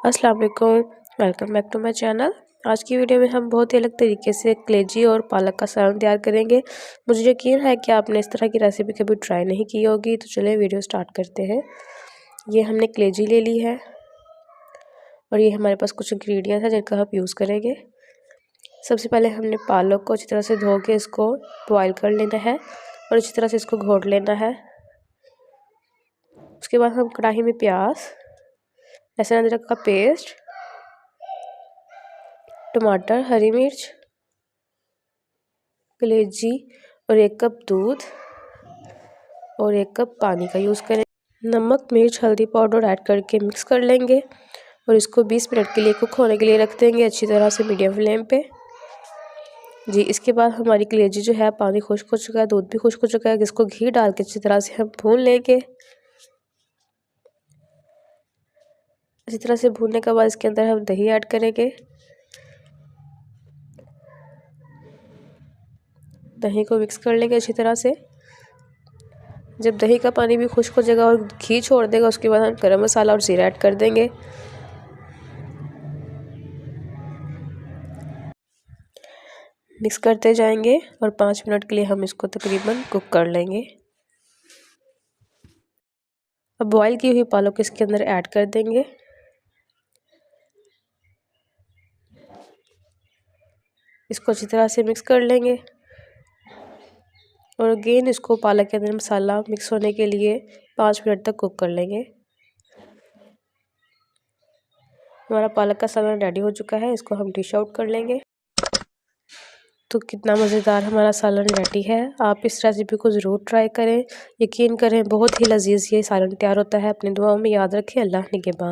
अस्सलाम वालेकुम, welcome back to my channel. आज की वीडियो में हम बहुत ही अलग तरीके से कलेजी और पालक का सालन तैयार करेंगे। मुझे यकीन है कि आपने इस तरह की रेसिपी कभी ट्राई नहीं की होगी। तो चलिए वीडियो स्टार्ट करते हैं। ये हमने कलेजी ले ली है और ये हमारे पास कुछ इंग्रेडिएंट्स हैं जिनका हम यूज़ करेंगे। सबसे पहले हमने पालक को अच्छी तरह से धो के इसको बॉयल कर लेना है और अच्छी तरह से इसको घोट लेना है। उसके बाद हम कढ़ाई में प्याज, लहसुन अदरक का पेस्ट, टमाटर, हरी मिर्च, कलेजी और 1 कप दूध और 1 कप पानी का यूज़ करें। नमक, मिर्च, हल्दी पाउडर ऐड करके मिक्स कर लेंगे और इसको 20 मिनट के लिए कुक होने के लिए रख देंगे अच्छी तरह से मीडियम फ्लेम पे। जी, इसके बाद हमारी कलेजी जो है पानी खुश्क हो चुका है, दूध भी खुश्क हो चुका है। इसको घी डाल के अच्छी तरह से हम भून लेंगे। इसी तरह से भूनने के बाद इसके अंदर हम दही ऐड करेंगे। दही को मिक्स कर लेंगे अच्छी तरह से। जब दही का पानी भी खुश्क हो जाएगा और घी छोड़ देगा, उसके बाद हम गरम मसाला और जीरा ऐड कर देंगे। मिक्स करते जाएंगे और 5 मिनट के लिए हम इसको तकरीबन कुक कर लेंगे। अब बॉयल की हुई पालक इसके अंदर ऐड कर देंगे। इसको अच्छी तरह से मिक्स कर लेंगे और अगेन इसको पालक के अंदर मसाला मिक्स होने के लिए 5 मिनट तक कुक कर लेंगे। हमारा पालक का सालन रेडी हो चुका है, इसको हम डिश आउट कर लेंगे। तो कितना मज़ेदार हमारा सालन रेडी है। आप इस रेसिपी को ज़रूर ट्राई करें, यकीन करें बहुत ही लजीज ये सालन तैयार होता है। अपनी दुआओं में याद रखें। अल्लाह निगहबान।